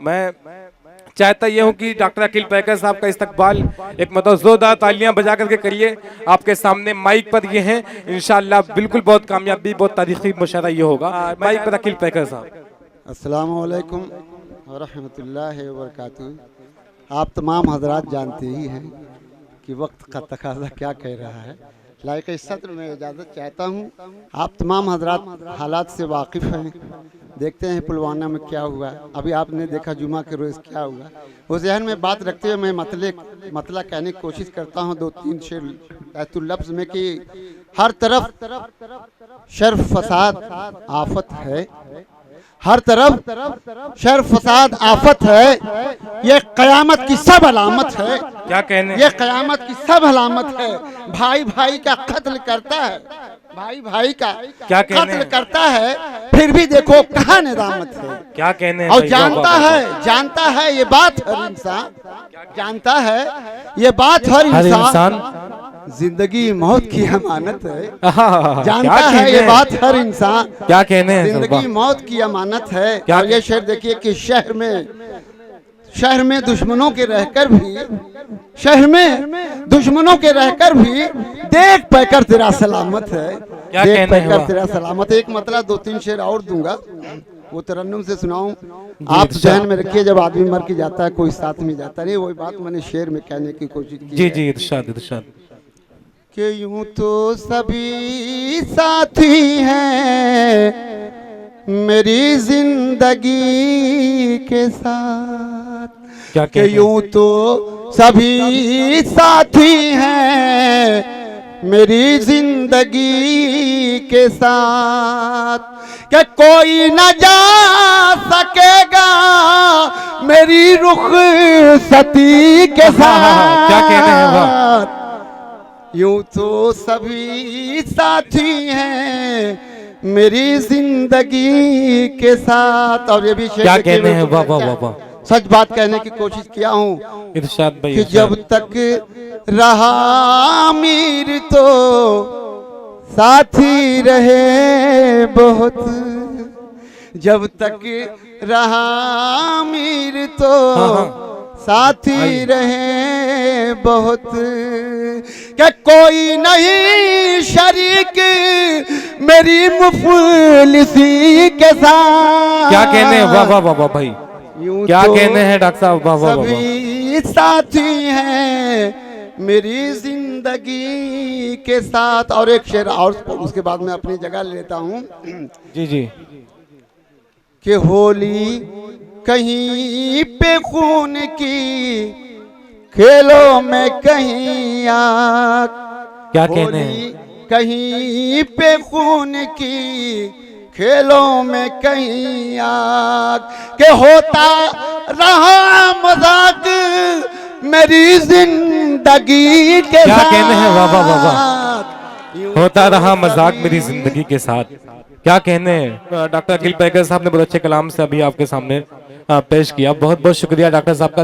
मैं चाहता ये हूँ कि डॉक्टर अकील पैकर साहब का इस्तकबाल एक मतलब जोरदार तालियां बजा करके करिए। आपके सामने माइक पर ये हैं, इंशाअल्लाह बिल्कुल बहुत कामयाबी, बहुत तारीखी मुशायरा ये होगा। माइक पर अकील पैकर साहब। अस्सलामु अलैकुम व रहमतुल्लाहि व बरकातुहू। आप तमाम हजरात जानते ही हैं कि वक्त का तकाज़ा क्या कह रहा है। लायक सत्र में इजाज़त चाहता हूँ। आप तमाम हजरात हालात से वाकिफ़ हैं, देखते हैं पुलवामा में क्या हुआ, अभी आपने देखा जुमा के रोज़ क्या हुआ। उस जहन में बात रखते हुए मैं मतला कहने की कोशिश करता हूँ 2-3 शेर लफ्ज़ में कि हर तरफ शर फसाद आफत है, हर तरफ शर फसाद आफत है, ये कयामत की सब अलामत है। क्या कहने, ये कयामत की सब अलामत है। भाई भाई का कत्ल करता है, भाई भाई का क्या कत्ल करता है, फिर भी देखो कहाँ निदामत है। क्या कहने, और जानता है ये बात हर इंसान, जानता है ये बात हर इंसान जिंदगी मौत की अमानत है। जानता है ये बात हर इंसान, क्या कहने, जिंदगी मौत की अमानत है। और ये शेर देखिए कि शहर में दुश्मनों के रहकर भी, शहर में दुश्मनों के रहकर भी देख पैकर तेरा सलामत है, देख पैकर तेरा सलामत है। एक मतलब 2-3 शेर और दूंगा, वो तरन्नुम से सुनाऊं। आप जहन में रखिए, जब आदमी मर के जाता है कोई साथ में जाता नहीं, वही बात मैंने शेर में कहने की कोशिश की। जी जी, इरशाद इरशाद। कि यूं तो सभी साथी हैं मेरी जिंदगी के साथ, क्या कि यूं तो सभी साथी हैं मेरी जिंदगी के साथ, कि कोई न जा सकेगा मेरी रुखसती के साथ। क्या कहते हैं, यूं तो सभी साथी हैं मेरी जिंदगी के साथ। और ये भी क्या कहने हैं, वाह वाह वाह, सच बात कहने की कोशिश किया हूँ। इरशाद भाई, कि जब तक रहा अमीर तो साथी रहे बहुत, जब तक रहा अमीर तो साथी रहे बहुत, क्या कोई नहीं शरीक मेरी मुफलिसी के साथ। क्या कहने, वाह वाह वाह भाई, क्या कहने हैं डॉक्टर साहब, वाह वाह। सभी साथी हैं मेरी जिंदगी के साथ। और एक शेर और उसके बाद मैं अपनी जगह लेता हूँ। जी जी। कि होली कहीं पे खून की, खेलों में कहीं आग। क्या कहने, कहीं पे खून की, खेलों में कहीं आग, के होता रहा मजाक मेरी जिंदगी के साथ। क्या कहने हैं, वाह वाह वाह, होता रहा मजाक मेरी जिंदगी के साथ। क्या कहने हैं। डॉक्टर अकील पैकर साहब ने बहुत अच्छे कलाम से अभी आपके सामने पेश किया। बहुत बहुत शुक्रिया डॉक्टर साहब का।